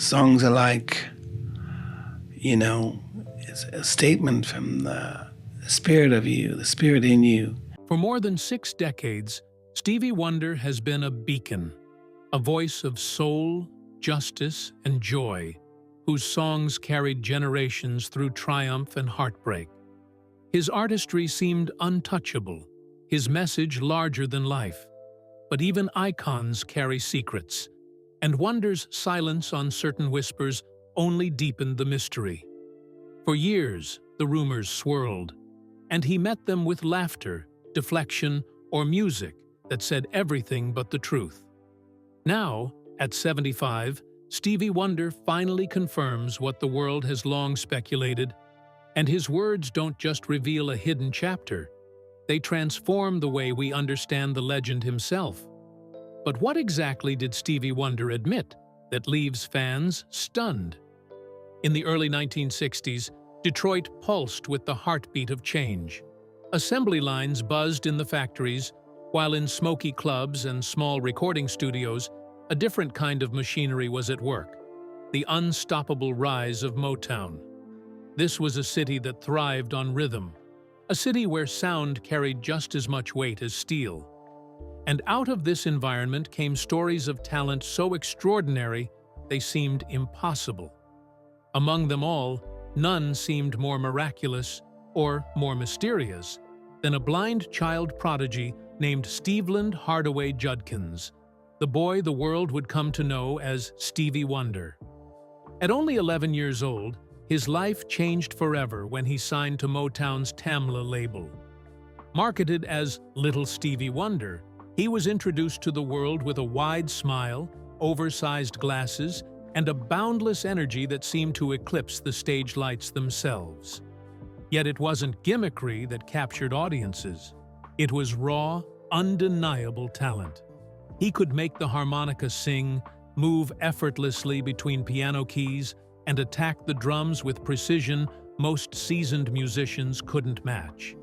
Songs are like, you know, it's a statement from the spirit of you, the spirit in you. For more than 6 decades, Stevie Wonder has been a beacon, a voice of soul, justice, and joy, whose songs carried generations through triumph and heartbreak. His artistry seemed untouchable, his message larger than life. But even icons carry secrets, and Wonder's silence on certain whispers only deepened the mystery. For years, the rumors swirled, and he met them with laughter, deflection, or music that said everything but the truth. Now, at 75, Stevie Wonder finally confirms what the world has long speculated, and his words don't just reveal a hidden chapter, they transform the way we understand the legend himself. But what exactly did Stevie Wonder admit that leaves fans stunned? In the early 1960s, Detroit pulsed with the heartbeat of change. Assembly lines buzzed in the factories, while in smoky clubs and small recording studios, a different kind of machinery was at work: the unstoppable rise of Motown. This was a city that thrived on rhythm, a city where sound carried just as much weight as steel. And out of this environment came stories of talent so extraordinary they seemed impossible. Among them all, none seemed more miraculous or more mysterious than a blind child prodigy named Stevland Hardaway Judkins, the boy the world would come to know as Stevie Wonder. At only 11 years old, his life changed forever when he signed to Motown's Tamla label. Marketed as Little Stevie Wonder, he was introduced to the world with a wide smile, oversized glasses, and a boundless energy that seemed to eclipse the stage lights themselves. Yet it wasn't gimmickry that captured audiences. It was raw, undeniable talent. He could make the harmonica sing, move effortlessly between piano keys, and attack the drums with precision most seasoned musicians couldn't match.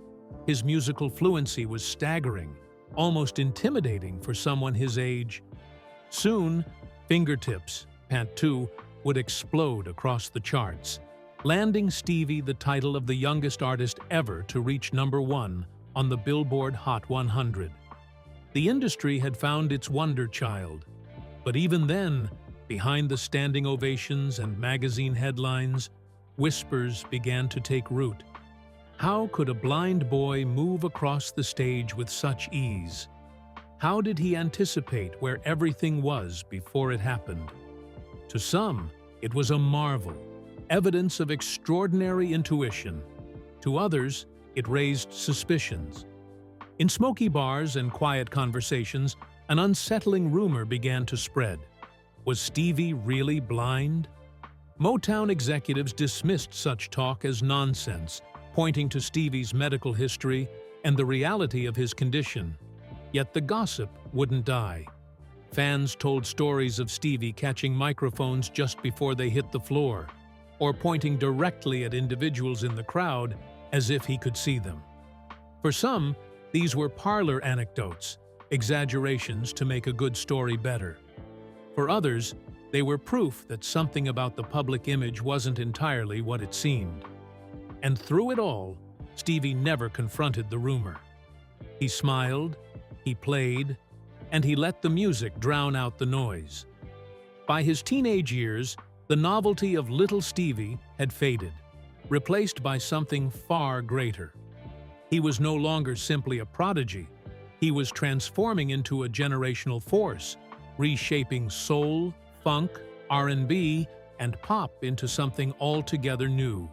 His musical fluency was staggering, almost intimidating for someone his age. Soon, Fingertips, Pant 2, would explode across the charts, landing Stevie the title of the youngest artist ever to reach #1 on the Billboard Hot 100. The industry had found its wonder child, but even then, behind the standing ovations and magazine headlines, whispers began to take root. How could a blind boy move across the stage with such ease? How did he anticipate where everything was before it happened? To some, it was a marvel, evidence of extraordinary intuition. To others, it raised suspicions. In smoky bars and quiet conversations, an unsettling rumor began to spread. Was Stevie really blind? Motown executives dismissed such talk as nonsense, pointing to Stevie's medical history and the reality of his condition. Yet the gossip wouldn't die. Fans told stories of Stevie catching microphones just before they hit the floor, or pointing directly at individuals in the crowd as if he could see them. For some, these were parlor anecdotes, exaggerations to make a good story better. For others, they were proof that something about the public image wasn't entirely what it seemed. And through it all, Stevie never confronted the rumor. He smiled, he played, and he let the music drown out the noise. By his teenage years, the novelty of Little Stevie had faded, replaced by something far greater. He was no longer simply a prodigy. He was transforming into a generational force, reshaping soul, funk, R&B, and pop into something altogether new.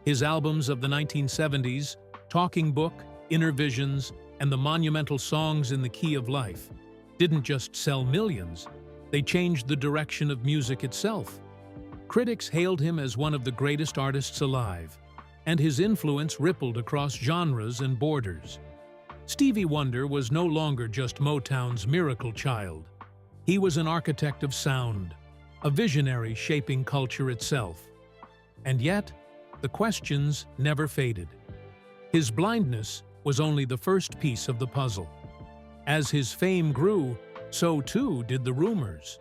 His albums of the 1970s, Talking Book, Inner Visions, and the monumental songs in the Key of Life, didn't just sell millions, they changed the direction of music itself. Critics hailed him as one of the greatest artists alive, and his influence rippled across genres and borders. Stevie Wonder was no longer just Motown's miracle child. He was an architect of sound, a visionary shaping culture itself. And yet, the questions never faded. His blindness was only the first piece of the puzzle. As his fame grew, so too did the rumors.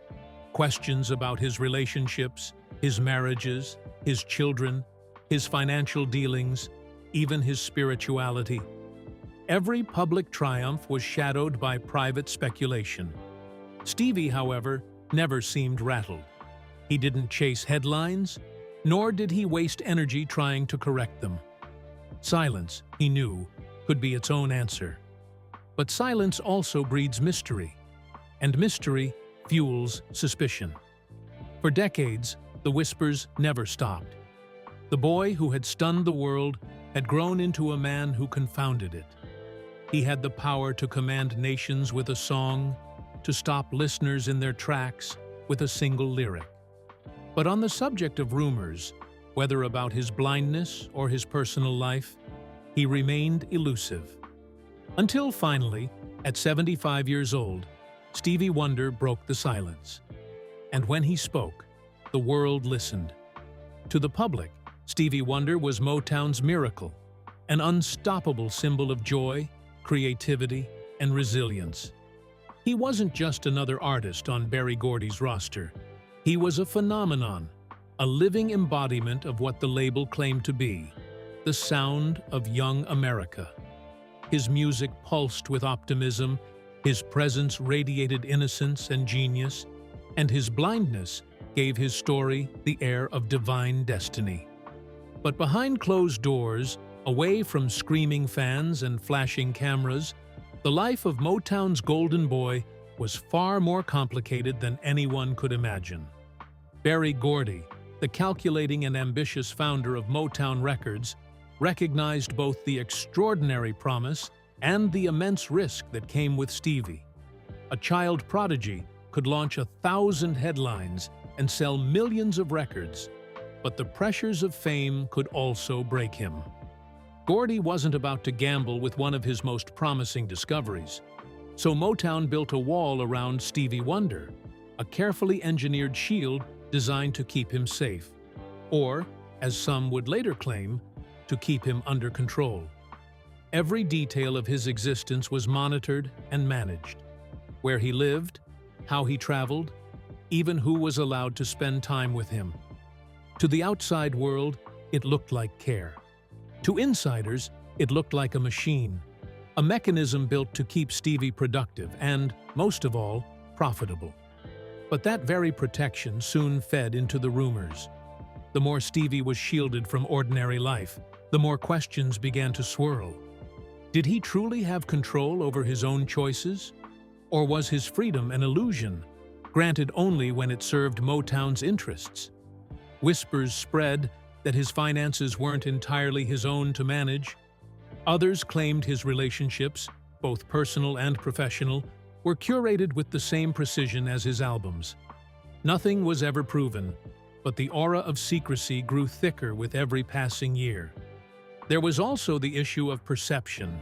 Questions about his relationships, his marriages, his children, his financial dealings, even his spirituality. Every public triumph was shadowed by private speculation. Stevie, however, never seemed rattled. He didn't chase headlines, nor did he waste energy trying to correct them. Silence, he knew, could be its own answer. But silence also breeds mystery, and mystery fuels suspicion. For decades, the whispers never stopped. The boy who had stunned the world had grown into a man who confounded it. He had the power to command nations with a song, to stop listeners in their tracks with a single lyric. But on the subject of rumors, whether about his blindness or his personal life, he remained elusive. Until finally, at 75 years old, Stevie Wonder broke the silence. And when he spoke, the world listened. To the public, Stevie Wonder was Motown's miracle, an unstoppable symbol of joy, creativity, and resilience. He wasn't just another artist on Berry Gordy's roster. He was a phenomenon, a living embodiment of what the label claimed to be, the sound of young America. His music pulsed with optimism, his presence radiated innocence and genius, and his blindness gave his story the air of divine destiny. But behind closed doors, away from screaming fans and flashing cameras, the life of Motown's golden boy was far more complicated than anyone could imagine. Berry Gordy, the calculating and ambitious founder of Motown Records, recognized both the extraordinary promise and the immense risk that came with Stevie. A child prodigy could launch 1,000 headlines and sell millions of records, but the pressures of fame could also break him. Gordy wasn't about to gamble with one of his most promising discoveries, so Motown built a wall around Stevie Wonder, a carefully engineered shield designed to keep him safe, or, as some would later claim, to keep him under control. Every detail of his existence was monitored and managed. Where he lived, how he traveled, even who was allowed to spend time with him. To the outside world, it looked like care. To insiders, it looked like a machine, a mechanism built to keep Stevie productive and, most of all, profitable. But that very protection soon fed into the rumors. The more Stevie was shielded from ordinary life, the more questions began to swirl. Did he truly have control over his own choices? Or was his freedom an illusion, granted only when it served Motown's interests? Whispers spread that his finances weren't entirely his own to manage. Others claimed his relationships, both personal and professional, were curated with the same precision as his albums. Nothing was ever proven, but the aura of secrecy grew thicker with every passing year. There was also the issue of perception,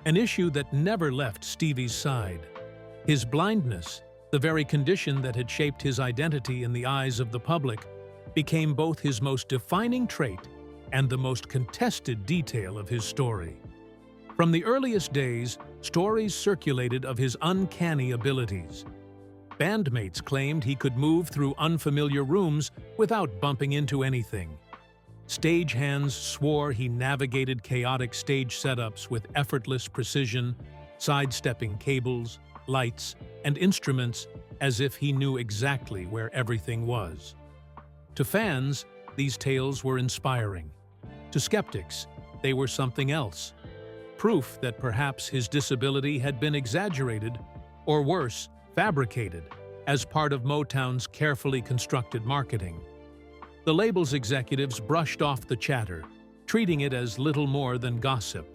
an issue that never left Stevie's side. His blindness, the very condition that had shaped his identity in the eyes of the public, became both his most defining trait and the most contested detail of his story. From the earliest days, stories circulated of his uncanny abilities. Bandmates claimed he could move through unfamiliar rooms without bumping into anything. Stagehands swore he navigated chaotic stage setups with effortless precision, sidestepping cables, lights, and instruments as if he knew exactly where everything was. To fans, these tales were inspiring. To skeptics, they were something else. Proof that perhaps his disability had been exaggerated, or worse, fabricated, as part of Motown's carefully constructed marketing. The label's executives brushed off the chatter, treating it as little more than gossip.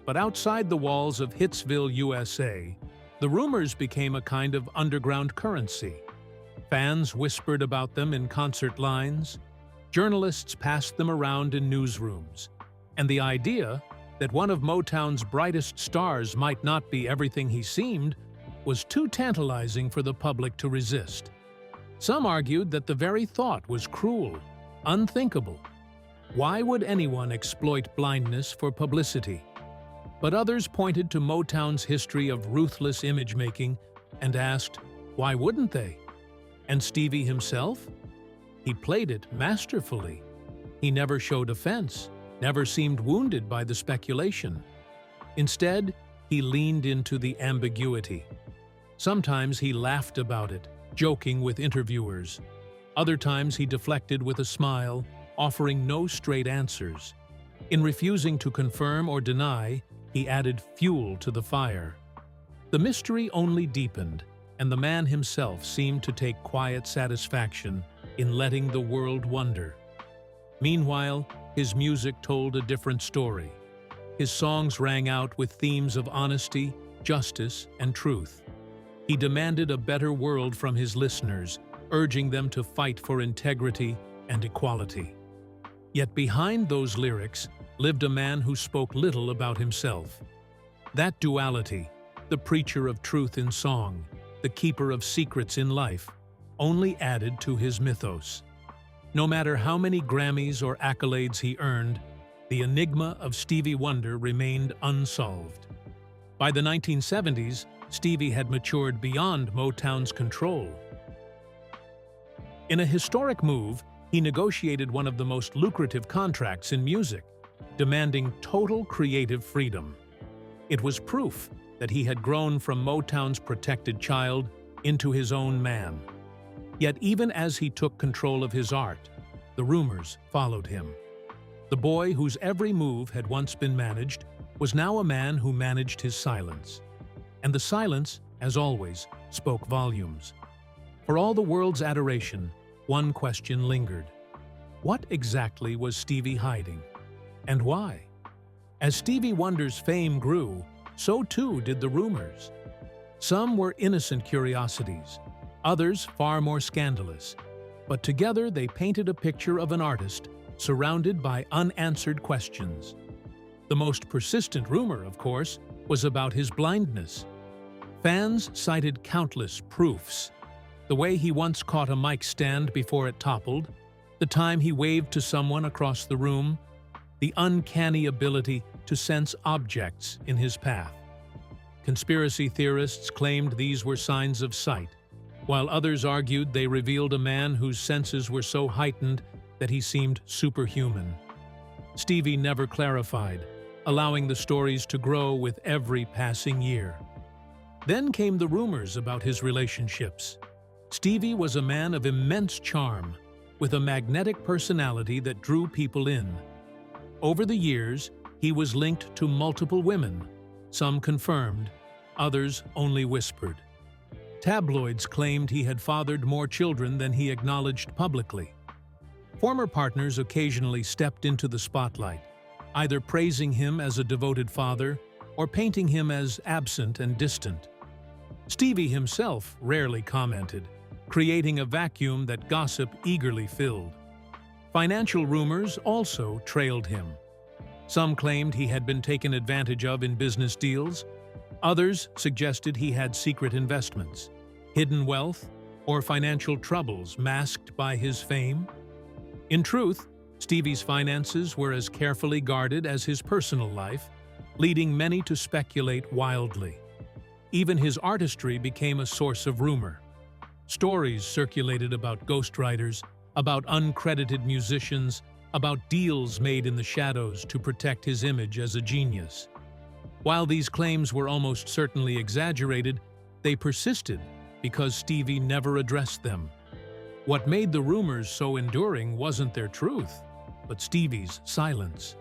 But outside the walls of Hitsville, USA, the rumors became a kind of underground currency. Fans whispered about them in concert lines, journalists passed them around in newsrooms, and the idea that one of Motown's brightest stars might not be everything he seemed was too tantalizing for the public to resist. Some argued that the very thought was cruel, unthinkable. Why would anyone exploit blindness for publicity? But others pointed to Motown's history of ruthless image-making and asked, why wouldn't they? And Stevie himself? He played it masterfully. He never showed offense, never seemed wounded by the speculation. Instead, he leaned into the ambiguity. Sometimes he laughed about it, joking with interviewers. Other times he deflected with a smile, offering no straight answers. In refusing to confirm or deny, he added fuel to the fire. The mystery only deepened, and the man himself seemed to take quiet satisfaction in letting the world wonder. Meanwhile, his music told a different story. His songs rang out with themes of honesty, justice, and truth. He demanded a better world from his listeners, urging them to fight for integrity and equality. Yet behind those lyrics lived a man who spoke little about himself. That duality, the preacher of truth in song, the keeper of secrets in life, only added to his mythos. No matter how many Grammys or accolades he earned, the enigma of Stevie Wonder remained unsolved. By the 1970s, Stevie had matured beyond Motown's control. In a historic move, he negotiated one of the most lucrative contracts in music, demanding total creative freedom. It was proof that he had grown from Motown's protected child into his own man. Yet even as he took control of his art, the Rumours followed him. The boy whose every move had once been managed was now a man who managed his silence. And the silence, as always, spoke volumes. For all the world's adoration, one question lingered. What exactly was Stevie hiding? And why? As Stevie Wonder's fame grew, so too did the Rumours. Some were innocent curiosities, others far more scandalous. But together they painted a picture of an artist surrounded by unanswered questions. The most persistent rumor, of course, was about his blindness. Fans cited countless proofs. The way he once caught a mic stand before it toppled, the time he waved to someone across the room, the uncanny ability to sense objects in his path. Conspiracy theorists claimed these were signs of sight, while others argued they revealed a man whose senses were so heightened that he seemed superhuman. Stevie never clarified, allowing the stories to grow with every passing year. Then came the rumors about his relationships. Stevie was a man of immense charm, with a magnetic personality that drew people in. Over the years, he was linked to multiple women, some confirmed, others only whispered. Tabloids claimed he had fathered more children than he acknowledged publicly. Former partners occasionally stepped into the spotlight, either praising him as a devoted father or painting him as absent and distant. Stevie himself rarely commented, creating a vacuum that gossip eagerly filled. Financial rumors also trailed him. Some claimed he had been taken advantage of in business deals. Others suggested he had secret investments, hidden wealth, or financial troubles masked by his fame. In truth, Stevie's finances were as carefully guarded as his personal life, leading many to speculate wildly. Even his artistry became a source of rumor. Stories circulated about ghostwriters, about uncredited musicians, about deals made in the shadows to protect his image as a genius. While these claims were almost certainly exaggerated, they persisted because Stevie never addressed them. What made the rumors so enduring wasn't their truth, but Stevie's silence.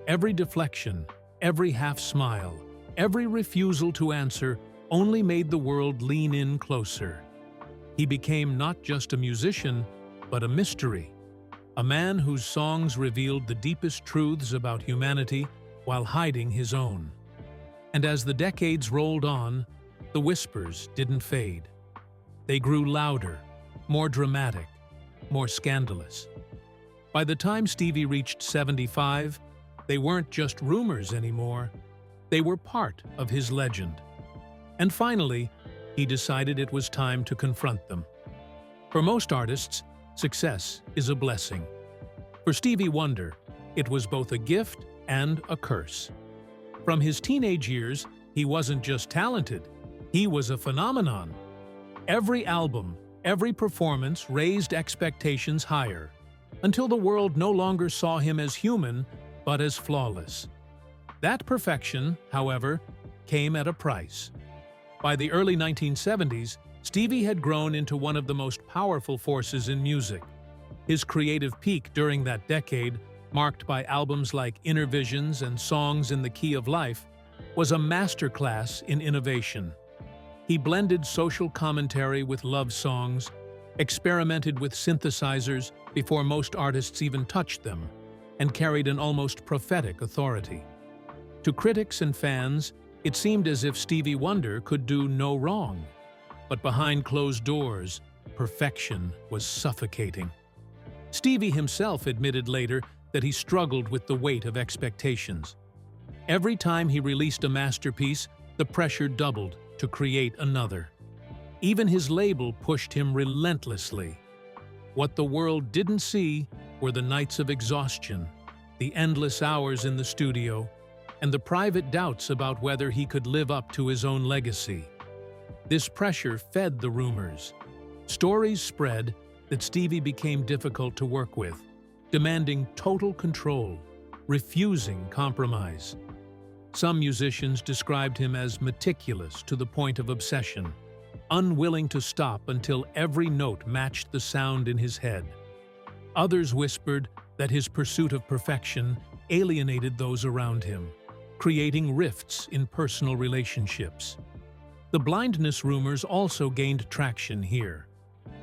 Every deflection, every half-smile, every refusal to answer only made the world lean in closer. He became not just a musician, but a mystery, a man whose songs revealed the deepest truths about humanity while hiding his own. And as the decades rolled on, the whispers didn't fade. They grew louder, more dramatic, more scandalous. By the time Stevie reached 75, they weren't just rumors anymore. They were part of his legend. And finally, he decided it was time to confront them. For most artists, success is a blessing. For Stevie Wonder, it was both a gift and a curse. From his teenage years, he wasn't just talented, he was a phenomenon. Every album, Every performance raised expectations higher, until the world no longer saw him as human, but as flawless. That perfection, however, came at a price. By the early 1970s, Stevie had grown into one of the most powerful forces in music. His creative peak during that decade, marked by albums like Inner Visions and Songs in the Key of Life, was a masterclass in innovation. He blended social commentary with love songs, experimented with synthesizers before most artists even touched them, and carried an almost prophetic authority. To critics and fans, it seemed as if Stevie Wonder could do no wrong. But behind closed doors, perfection was suffocating. Stevie himself admitted later that he struggled with the weight of expectations. Every time he released a masterpiece, the pressure doubled to create another. Even his label pushed him relentlessly. What the world didn't see were the nights of exhaustion, the endless hours in the studio, and the private doubts about whether he could live up to his own legacy. This pressure fed the rumors. Stories spread that Stevie became difficult to work with, demanding total control, refusing compromise. Some musicians described him as meticulous to the point of obsession, unwilling to stop until every note matched the sound in his head. Others whispered that his pursuit of perfection alienated those around him, creating rifts in personal relationships. The blindness rumors also gained traction here.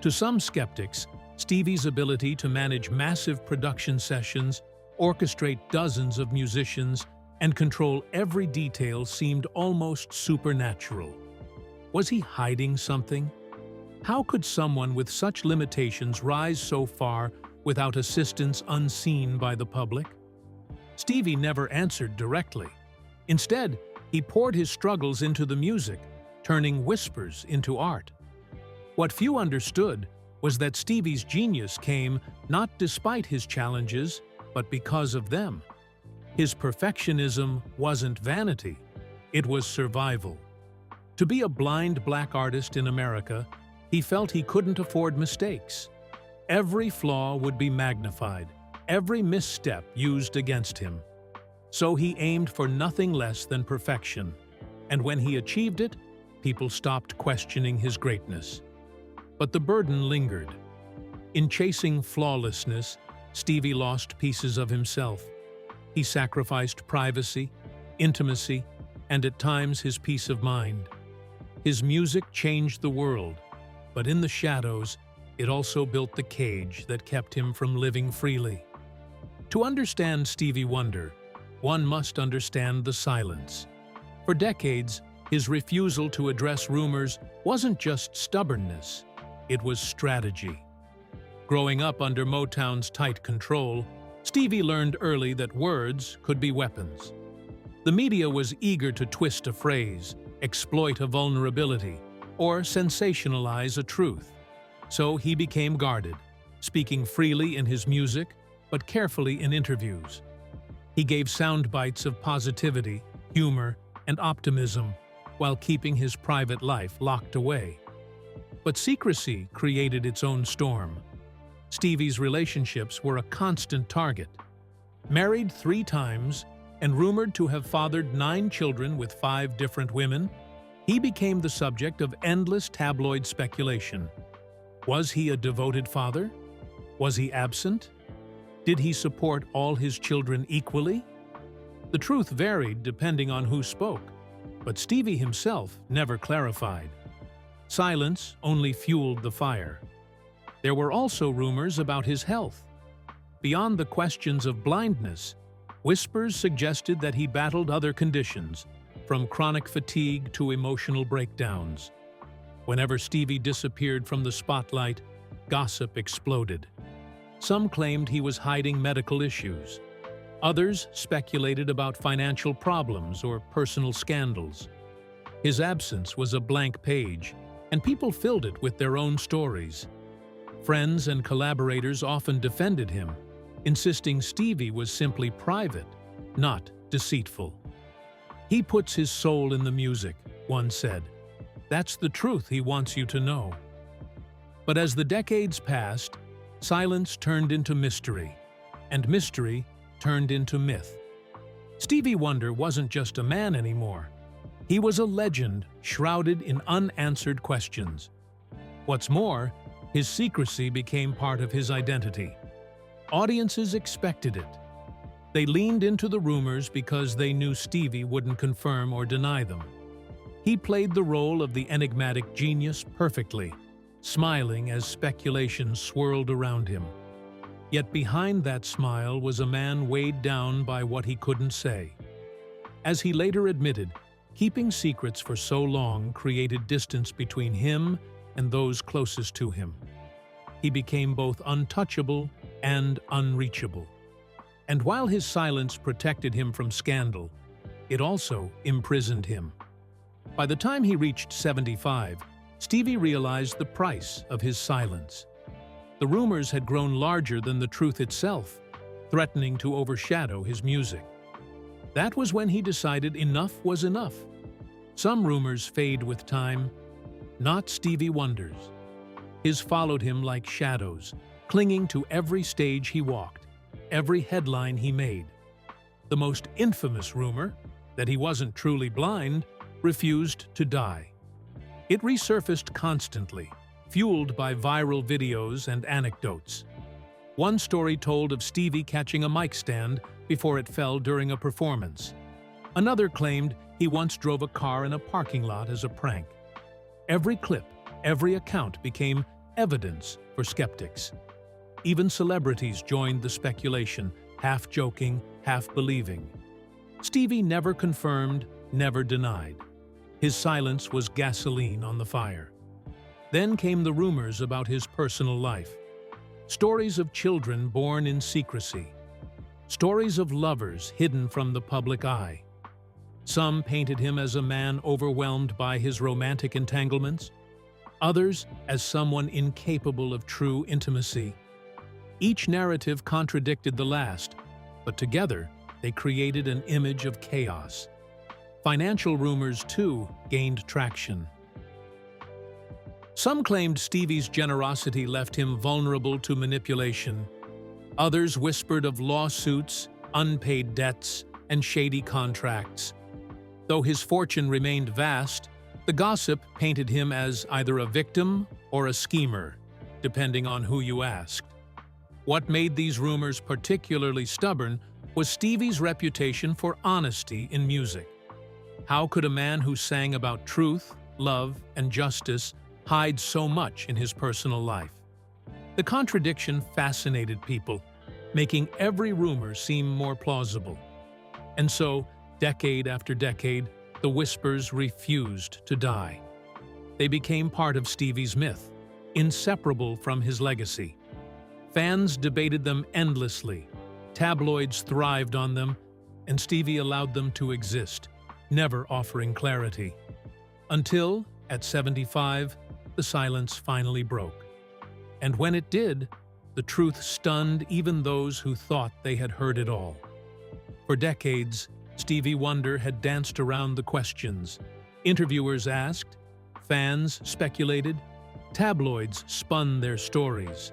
To some skeptics, Stevie's ability to manage massive production sessions, orchestrate dozens of musicians, and control every detail seemed almost supernatural. Was he hiding something? How could someone with such limitations rise so far without assistance unseen by the public? Stevie never answered directly. Instead, he poured his struggles into the music, turning whispers into art. What few understood was that Stevie's genius came not despite his challenges, but because of them. His perfectionism wasn't vanity, it was survival. To be a blind black artist in America, he felt he couldn't afford mistakes. Every flaw would be magnified, every misstep used against him. So he aimed for nothing less than perfection, and when he achieved it, people stopped questioning his greatness. But the burden lingered. In chasing flawlessness, Stevie lost pieces of himself. He sacrificed privacy, intimacy, and at times his peace of mind. His music changed the world, but in the shadows, it also built the cage that kept him from living freely. To understand Stevie Wonder, one must understand the silence. For decades, his refusal to address rumors wasn't just stubbornness, it was strategy. Growing up under Motown's tight control, Stevie learned early that words could be weapons. The media was eager to twist a phrase, exploit a vulnerability, or sensationalize a truth. So he became guarded, speaking freely in his music, but carefully in interviews. He gave sound bites of positivity, humor, and optimism, while keeping his private life locked away. But secrecy created its own storm. Stevie's relationships were a constant target. Married 3 times and rumored to have fathered 9 children with 5 different women, he became the subject of endless tabloid speculation. Was he a devoted father? Was he absent? Did he support all his children equally? The truth varied depending on who spoke, but Stevie himself never clarified. Silence only fueled the fire. There were also rumors about his health. Beyond the questions of blindness, whispers suggested that he battled other conditions, from chronic fatigue to emotional breakdowns. Whenever Stevie disappeared from the spotlight, gossip exploded. Some claimed he was hiding medical issues. Others speculated about financial problems or personal scandals. His absence was a blank page, and people filled it with their own stories. Friends and collaborators often defended him, insisting Stevie was simply private, not deceitful. "He puts his soul in the music," one said. "That's the truth he wants you to know." But as the decades passed, silence turned into mystery, and mystery turned into myth. Stevie Wonder wasn't just a man anymore. He was a legend shrouded in unanswered questions. What's more, his secrecy became part of his identity. Audiences expected it. They leaned into the rumors because they knew Stevie wouldn't confirm or deny them. He played the role of the enigmatic genius perfectly, smiling as speculation swirled around him. Yet behind that smile was a man weighed down by what he couldn't say. As he later admitted, keeping secrets for so long created distance between him and those closest to him. He became both untouchable and unreachable. And while his silence protected him from scandal, it also imprisoned him. By the time he reached 75, Stevie realized the price of his silence. The rumors had grown larger than the truth itself, threatening to overshadow his music. That was when he decided enough was enough. Some rumors fade with time, not Stevie Wonder's. His followed him like shadows, clinging to every stage he walked, every headline he made. The most infamous rumor, that he wasn't truly blind, refused to die. It resurfaced constantly, fueled by viral videos and anecdotes. One story told of Stevie catching a mic stand before it fell during a performance. Another claimed he once drove a car in a parking lot as a prank. Every clip, every account became evidence for skeptics. Even celebrities joined the speculation, half joking, half believing. Stevie never confirmed, never denied. His silence was gasoline on the fire. Then came the rumors about his personal life. Stories of children born in secrecy. Stories of lovers hidden from the public eye. Some painted him as a man overwhelmed by his romantic entanglements, others as someone incapable of true intimacy. Each narrative contradicted the last, but together they created an image of chaos. Financial rumors, too, gained traction. Some claimed Stevie's generosity left him vulnerable to manipulation. Others whispered of lawsuits, unpaid debts, and shady contracts. Though his fortune remained vast, the gossip painted him as either a victim or a schemer, depending on who you asked. What made these rumors particularly stubborn was Stevie's reputation for honesty in music. How could a man who sang about truth, love, and justice hide so much in his personal life? The contradiction fascinated people, making every rumor seem more plausible. And so, decade after decade, the whispers refused to die. They became part of Stevie's myth, inseparable from his legacy. Fans debated them endlessly, tabloids thrived on them, and Stevie allowed them to exist, never offering clarity. Until, at 75, the silence finally broke. And when it did, the truth stunned even those who thought they had heard it all. For decades, Stevie Wonder had danced around the questions. Interviewers asked, fans speculated, tabloids spun their stories.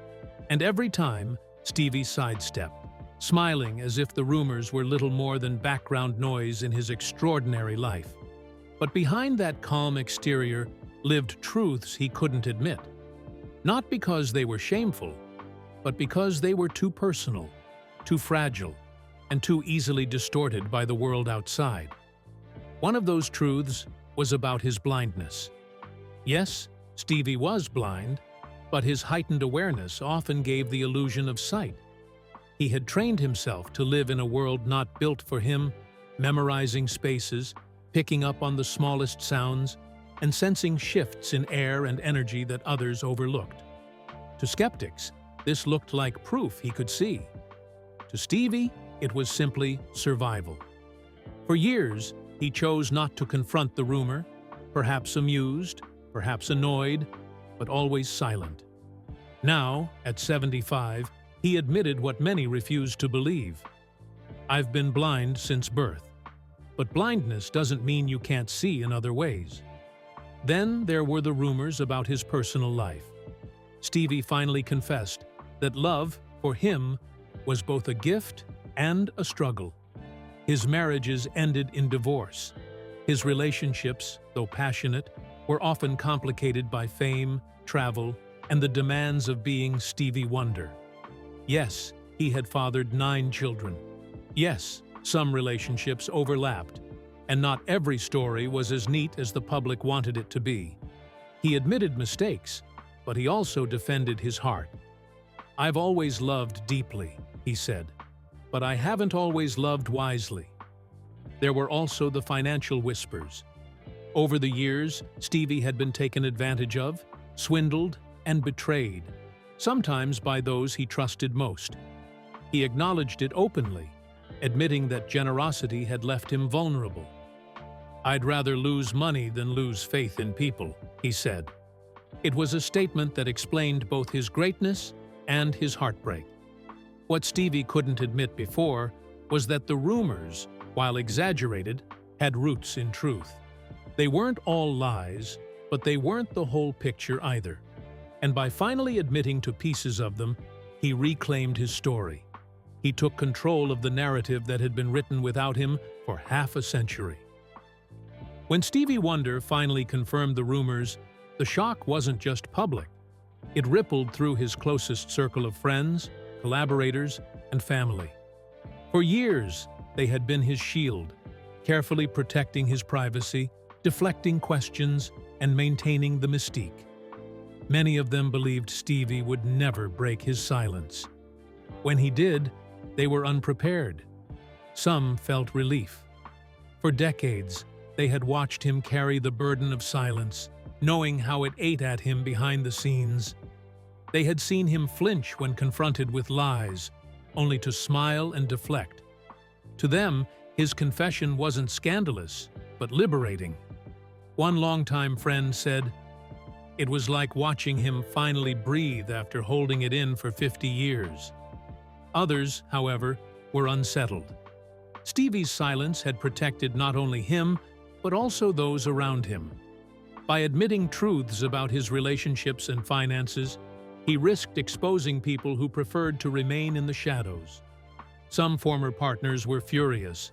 And every time, Stevie sidestepped, smiling as if the rumors were little more than background noise in his extraordinary life. But behind that calm exterior lived truths he couldn't admit. Not because they were shameful, but because they were too personal, too fragile, and too easily distorted by the world outside. One of those truths was about his blindness. Yes, Stevie was blind, but his heightened awareness often gave the illusion of sight. He had trained himself to live in a world not built for him, memorizing spaces, picking up on the smallest sounds, and sensing shifts in air and energy that others overlooked. To skeptics, this looked like proof he could see. To Stevie, it was simply survival. For years, he chose not to confront the rumor, perhaps amused, perhaps annoyed, but always silent. Now, at 75, he admitted what many refused to believe. I've been blind since birth. But blindness doesn't mean you can't see in other ways. Then there were the rumors about his personal life. Stevie finally confessed that love, for him, was both a gift and a struggle. His marriages ended in divorce. His relationships, though passionate, were often complicated by fame, travel, and the demands of being Stevie Wonder. Yes, he had fathered 9 children. Yes, some relationships overlapped, and not every story was as neat as the public wanted it to be. He admitted mistakes, but he also defended his heart. "I've always loved deeply," he said, "but I haven't always loved wisely." There were also the financial whispers. Over the years, Stevie had been taken advantage of, swindled, and betrayed, sometimes by those he trusted most. He acknowledged it openly, admitting that generosity had left him vulnerable. "I'd rather lose money than lose faith in people," he said. It was a statement that explained both his greatness and his heartbreak. What Stevie couldn't admit before was that the rumors, while exaggerated, had roots in truth. They weren't all lies, but they weren't the whole picture either. And by finally admitting to pieces of them, he reclaimed his story. He took control of the narrative that had been written without him for half a century. When Stevie Wonder finally confirmed the rumors, the shock wasn't just public. It rippled through his closest circle of friends, collaborators, and family. For years, they had been his shield, carefully protecting his privacy, deflecting questions, and maintaining the mystique. Many of them believed Stevie would never break his silence. When he did, they were unprepared. Some felt relief. For decades, they had watched him carry the burden of silence, knowing how it ate at him behind the scenes. They had seen him flinch when confronted with lies, only to smile and deflect. To them, his confession wasn't scandalous, but liberating. One longtime friend said, "It was like watching him finally breathe after holding it in for 50 years. Others, however, were unsettled. Stevie's silence had protected not only him, but also those around him. By admitting truths about his relationships and finances, he risked exposing people who preferred to remain in the shadows. Some former partners were furious.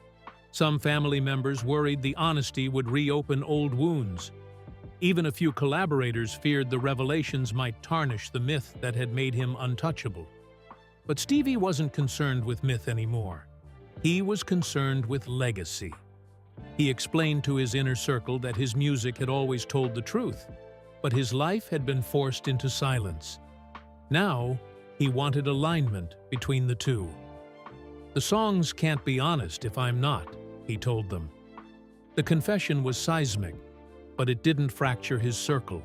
Some family members worried the honesty would reopen old wounds. Even a few collaborators feared the revelations might tarnish the myth that had made him untouchable. But Stevie wasn't concerned with myth anymore. He was concerned with legacy. He explained to his inner circle that his music had always told the truth, but his life had been forced into silence. Now, he wanted alignment between the two. "The songs can't be honest if I'm not," he told them. The confession was seismic, but it didn't fracture his circle.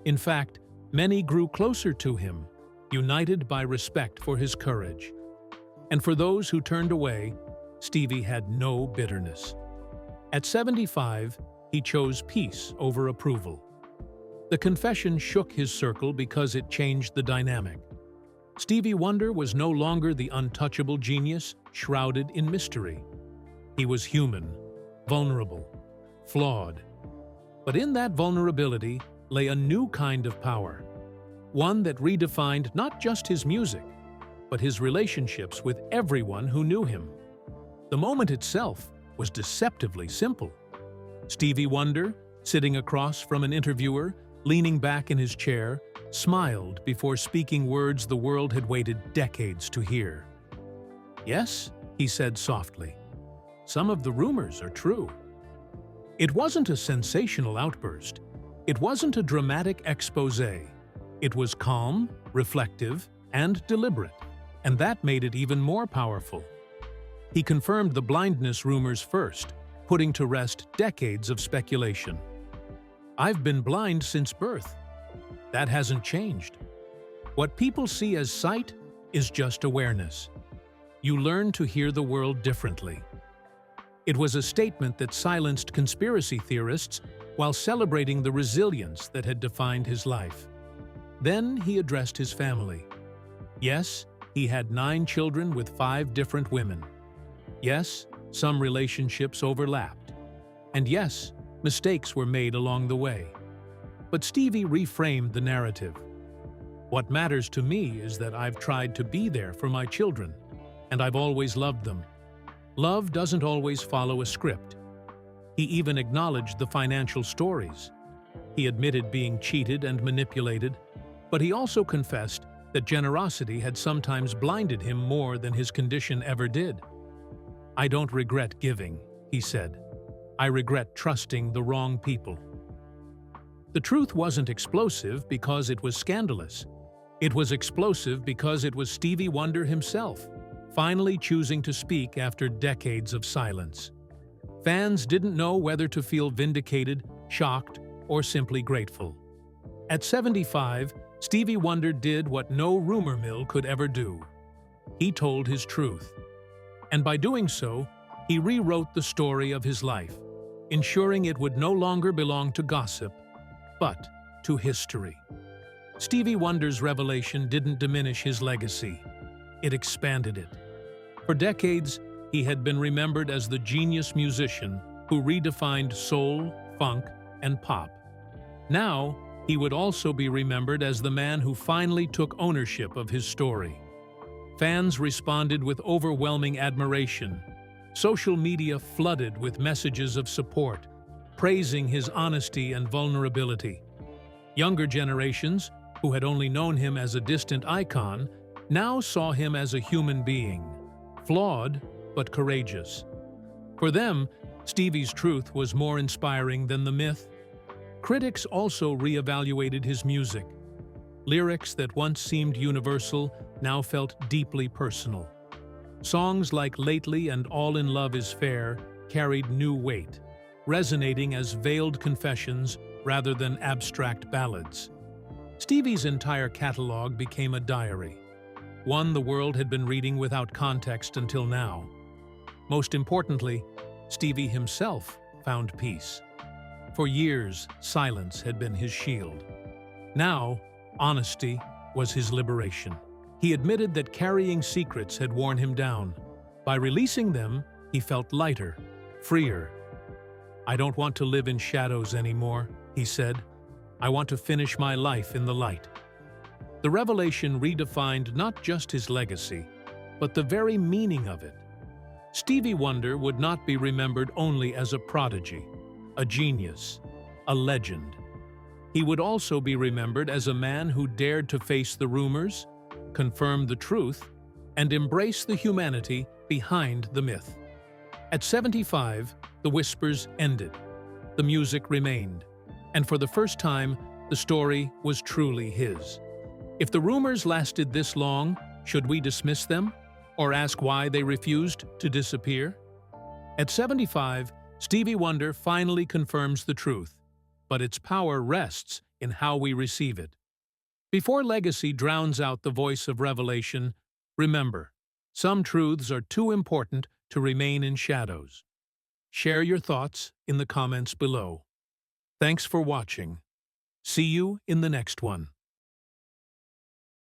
In fact, many grew closer to him, united by respect for his courage. And for those who turned away, Stevie had no bitterness. At 75, he chose peace over approval. The confession shook his circle because it changed the dynamic. Stevie Wonder was no longer the untouchable genius shrouded in mystery. He was human, vulnerable, flawed. But in that vulnerability lay a new kind of power, one that redefined not just his music, but his relationships with everyone who knew him. The moment itself was deceptively simple. Stevie Wonder, sitting across from an interviewer, leaning back in his chair, smiled before speaking words the world had waited decades to hear. "Yes," he said softly, "some of the rumors are true." It wasn't a sensational outburst. It wasn't a dramatic exposé. It was calm, reflective, and deliberate, and that made it even more powerful. He confirmed the blindness rumors first, putting to rest decades of speculation. "I've been blind since birth. That hasn't changed. What people see as sight is just awareness. You learn to hear the world differently." It was a statement that silenced conspiracy theorists while celebrating the resilience that had defined his life. Then he addressed his family. Yes, he had 9 children with 5 different women. Yes, some relationships overlapped. And yes, mistakes were made along the way. But Stevie reframed the narrative. What matters to me is that I've tried to be there for my children, and I've always loved them. Love doesn't always follow a script. He even acknowledged the financial stories. He admitted being cheated and manipulated, but he also confessed that generosity had sometimes blinded him more than his condition ever did. "I don't regret giving," he said. "I regret trusting the wrong people." The truth wasn't explosive because it was scandalous. It was explosive because it was Stevie Wonder himself, finally choosing to speak after decades of silence. Fans didn't know whether to feel vindicated, shocked, or simply grateful. At 75, Stevie Wonder did what no rumor mill could ever do. He told his truth. And by doing so, he rewrote the story of his life, ensuring it would no longer belong to gossip, but to history. Stevie Wonder's revelation didn't diminish his legacy. It expanded it. For decades, he had been remembered as the genius musician who redefined soul, funk, and pop. Now, he would also be remembered as the man who finally took ownership of his story. Fans responded with overwhelming admiration. Social media flooded with messages of support, praising his honesty and vulnerability. Younger generations, who had only known him as a distant icon, now saw him as a human being, flawed but courageous. For them, Stevie's truth was more inspiring than the myth. Critics also reevaluated his music. Lyrics that once seemed universal now felt deeply personal. Songs like Lately and All in Love is Fair carried new weight, resonating as veiled confessions rather than abstract ballads. Stevie's entire catalog became a diary, one the world had been reading without context until now. Most importantly, Stevie himself found peace. For years, silence had been his shield. Now, honesty was his liberation. He admitted that carrying secrets had worn him down. By releasing them, he felt lighter, freer. "I don't want to live in shadows anymore," he said. "I want to finish my life in the light." The revelation redefined not just his legacy, but the very meaning of it. Stevie Wonder would not be remembered only as a prodigy, a genius, a legend. He would also be remembered as a man who dared to face the rumors, confirm the truth, and embrace the humanity behind the myth. At 75, the whispers ended. The music remained. And for the first time, the story was truly his. If the rumors lasted this long, should we dismiss them? Or ask why they refused to disappear? At 75, Stevie Wonder finally confirms the truth, but its power rests in how we receive it. Before legacy drowns out the voice of revelation, remember, some truths are too important to remain in shadows. Share your thoughts in the comments below. Thanks for watching. See you in the next one.